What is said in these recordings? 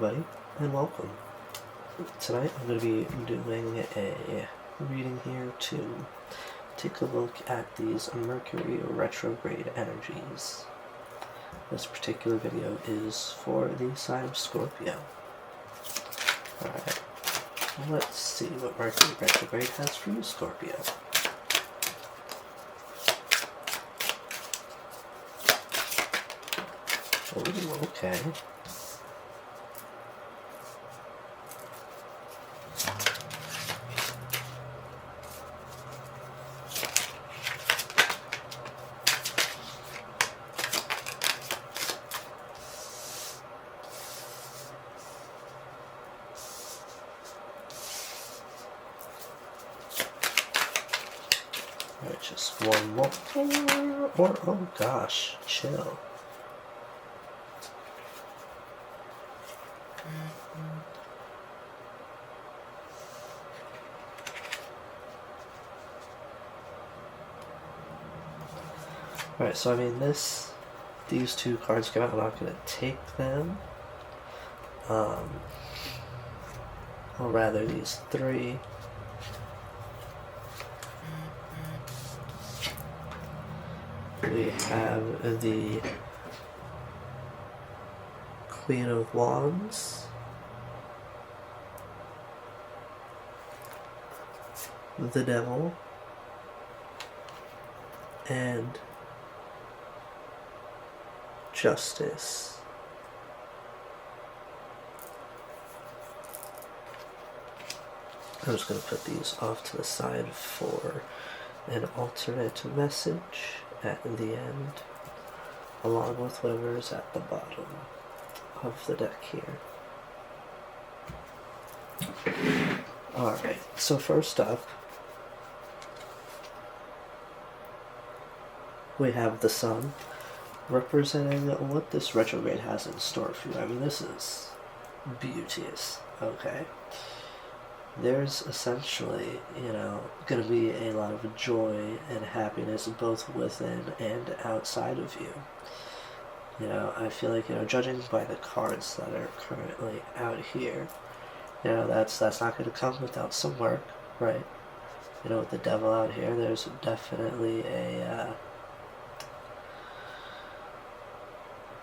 everybody, and welcome. Tonight I'm going to be doing a reading here to take a look at these Mercury retrograde energies. This particular video is for the sign of Scorpio. Alright, let's see what Mercury retrograde has for you, Scorpio. Oh, okay. Alright, just one more. Or, oh gosh, chill. Alright, so I mean these two cards come out, I'm not going to take them. Or rather these three. We have the Queen of Wands, the Devil, and Justice. I'm just going to put these off to the side for an alternate message at the end, along with whatever is at the bottom of the deck here. Alright, so first up, we have the Sun, representing what this retrograde has in store for you. I mean, this is beauteous, okay? There's essentially, going to be a lot of joy and happiness both within and outside of you. I feel like, judging by the cards that are currently out here, that's not going to come without some work, right? With the Devil out here, there's definitely a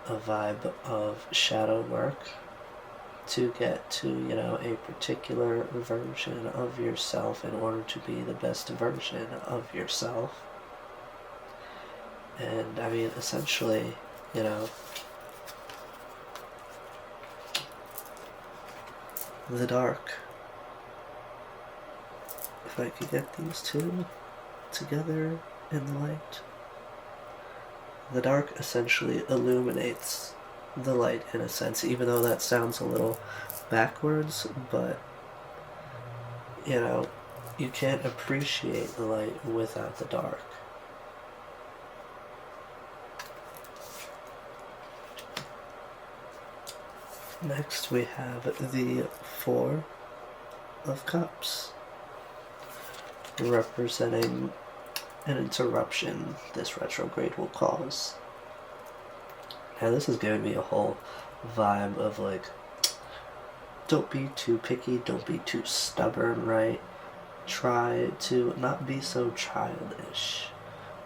vibe of shadow work to get to, a particular version of yourself in order to be the best version of yourself. And, I mean, essentially, the dark. If I could get these two together in the light. The dark essentially illuminates the light in a sense, even though that sounds a little backwards, but you can't appreciate the light without the dark. Next we have the Four of Cups, representing an interruption this retrograde will cause. Now this is giving me a whole vibe of like, don't be too picky, don't be too stubborn, right? Try to not be so childish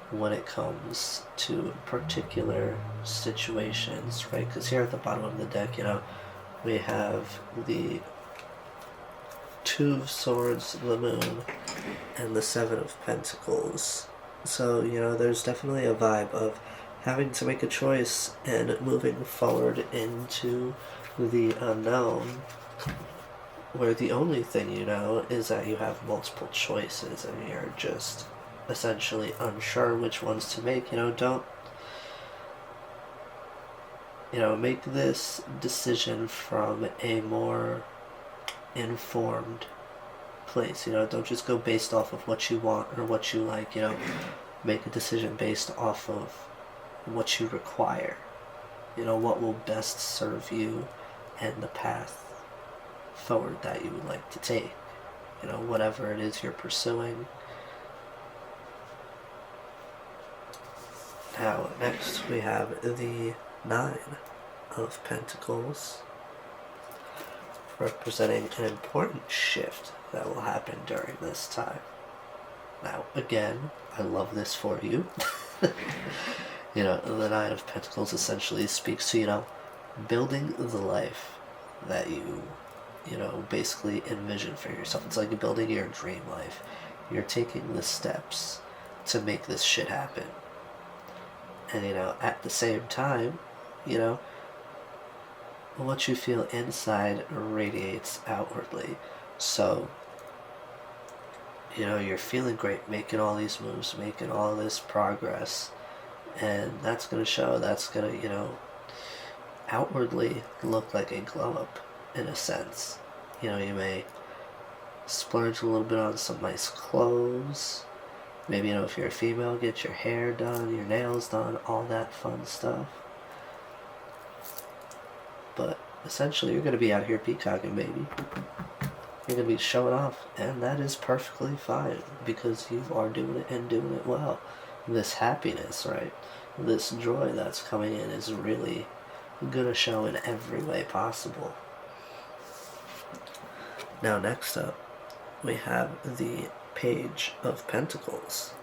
when it comes to particular situations, right? Because here at the bottom of the deck, we have the Two of Swords, the Moon, and the Seven of Pentacles. So, there's definitely a vibe of having to make a choice and moving forward into the unknown, where the only thing is that you have multiple choices and you're just essentially unsure which ones to make. Don't make this decision from a more informed place. Don't just go based off of what you want or what you like. Make a decision based off of what you require. What will best serve you and the path forward that you would like to take. Whatever it is you're pursuing. Now, next we have the Nine of Pentacles, representing an important shift that will happen during this time. Now, again, I love this for you. The Nine of Pentacles essentially speaks to, building the life that you basically envision for yourself. It's like building your dream life. You're taking the steps to make this shit happen. And, at the same time, what you feel inside radiates outwardly. So, you're feeling great, making all these moves, making all this progress. And that's going to show, that's going to, outwardly look like a glow up in a sense. You may splurge a little bit on some nice clothes. Maybe, if you're a female, get your hair done, your nails done, all that fun stuff. But essentially, you're going to be out here peacocking, baby. You're going to be showing off, and that is perfectly fine because you are doing it and doing it well. This happiness, right? This joy that's coming in is really going to show in every way possible. Now, next up, we have the Page of Pentacles,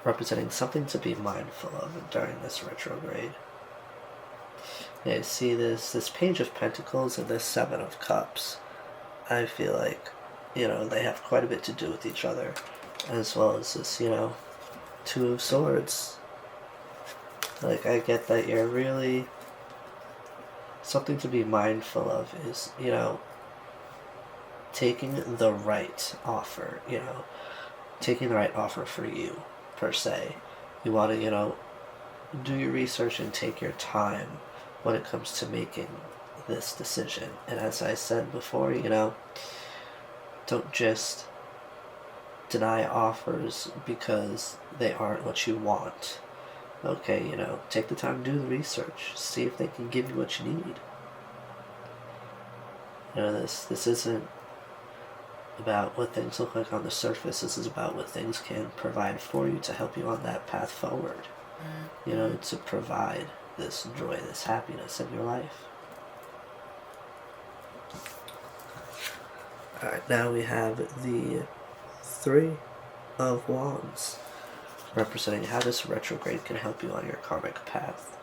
representing something to be mindful of during this retrograde. Yeah, see this Page of Pentacles and this Seven of Cups. I feel like, they have quite a bit to do with each other, as well as this, Two of Swords. Like, I get that you're really... Something to be mindful of is, taking the right offer, taking the right offer for you, per se. You want to, do your research and take your time when it comes to making this decision. And as I said before, don't just deny offers because they aren't what you want. Okay, take the time to do the research. See if they can give you what you need. This isn't about what things look like on the surface. This is about what things can provide for you to help you on that path forward. To provide this joy, this happiness in your life. Alright, now we have the Three of Wands, representing how this retrograde can help you on your karmic path.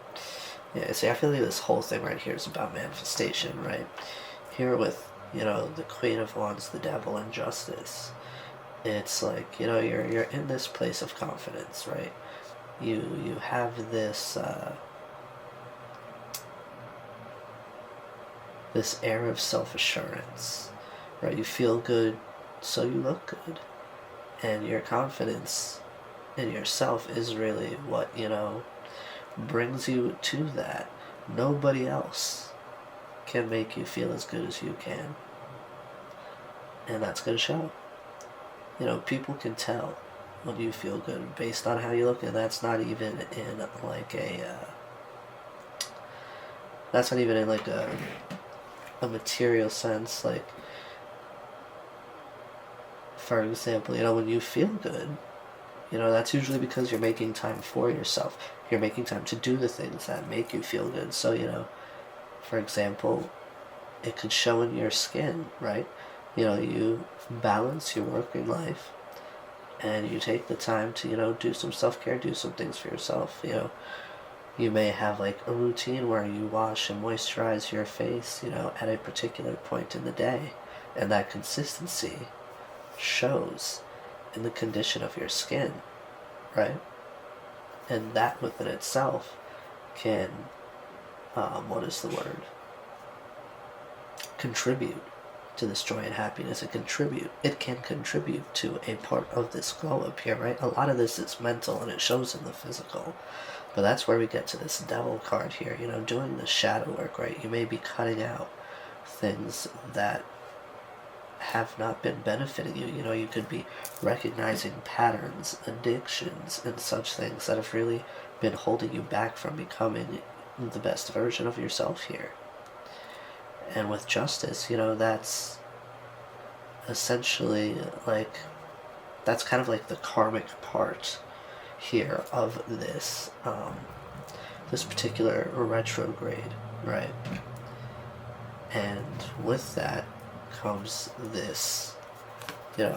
Yeah, see, I feel like this whole thing right here is about manifestation, right? Here with, the Queen of Wands, the Devil, and Justice. It's like, you're in this place of confidence, right? You have this this air of self-assurance, right? You feel good, so you look good. And your confidence in yourself is really what, brings you to that. Nobody else can make you feel as good as you can. And that's going to show. People can tell when you feel good based on how you look, and that's not even in like a material sense. Like, for example, when you feel good, that's usually because you're making time for yourself. You're making time to do the things that make you feel good. So, for example, it could show in your skin, right? You balance your working life and you take the time to, do some self-care, do some things for yourself. You may have like a routine where you wash and moisturize your face, at a particular point in the day. And that consistency shows in the condition of your skin, right? And that within itself can, contribute to this joy and happiness. It can contribute to a part of this glow up here, right? A lot of this is mental and it shows in the physical. But that's where we get to this Devil card here, doing the shadow work, right? You may be cutting out things that have not been benefiting you. You could be recognizing patterns, addictions, and such things that have really been holding you back from becoming the best version of yourself here. And with Justice, that's essentially that's kind of like the karmic part here of this this particular retrograde, right? And with that, comes this.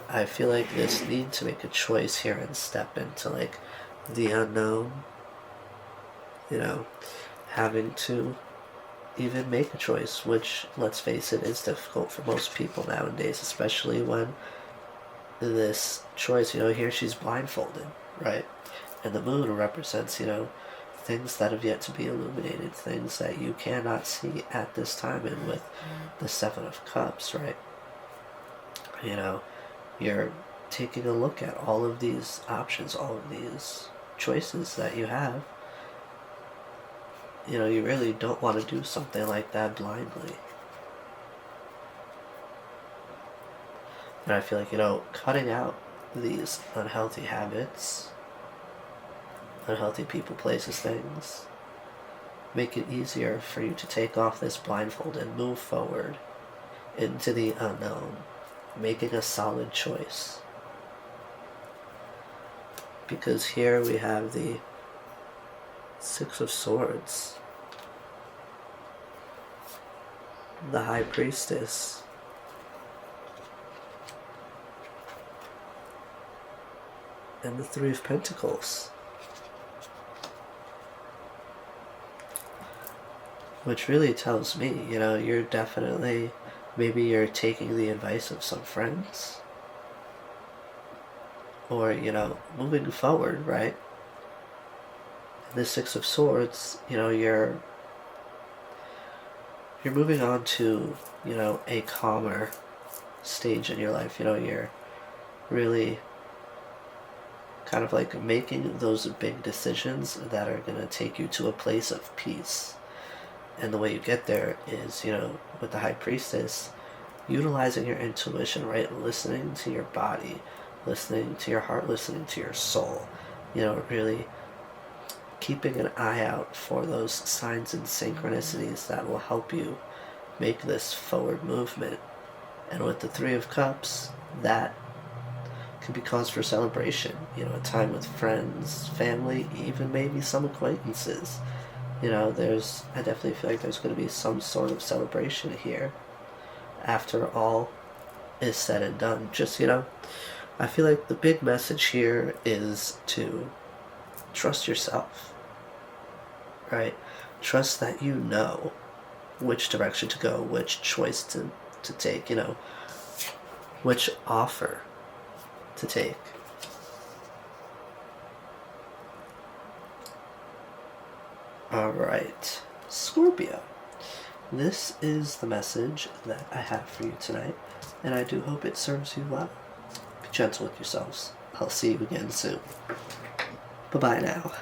I feel like this need to make a choice here and step into like the unknown. Having to even make a choice, which, let's face it, is difficult for most people nowadays, especially when this choice, here she's blindfolded, right? And the moon represents, things that have yet to be illuminated, things that you cannot see at this time. And with the Seven of Cups, right? You're taking a look at all of these options, all of these choices that you have. You really don't want to do something like that blindly. And I feel like, cutting out these unhealthy habits, unhealthy people, places, things, make it easier for you to take off this blindfold and move forward into the unknown, making a solid choice. Because here we have the Six of Swords, the High Priestess, and the Three of Pentacles, which really tells me, you're definitely, maybe you're taking the advice of some friends, or, moving forward, right? The Six of Swords, you're moving on to, a calmer stage in your life. You're really kind of like making those big decisions that are going to take you to a place of peace. And the way you get there is, with the High Priestess, utilizing your intuition, right? Listening to your body, listening to your heart, listening to your soul. Really keeping an eye out for those signs and synchronicities that will help you make this forward movement. And with the Three of Cups, that could be cause for celebration. A time with friends, family, even maybe some acquaintances. I definitely feel like there's going to be some sort of celebration here after all is said and done. Just, I feel like the big message here is to trust yourself, right? Trust that you know which direction to go, which choice to take, which offer to take. Alright, Scorpio. This is the message that I have for you tonight, and I do hope it serves you well. Be gentle with yourselves. I'll see you again soon. Bye-bye now.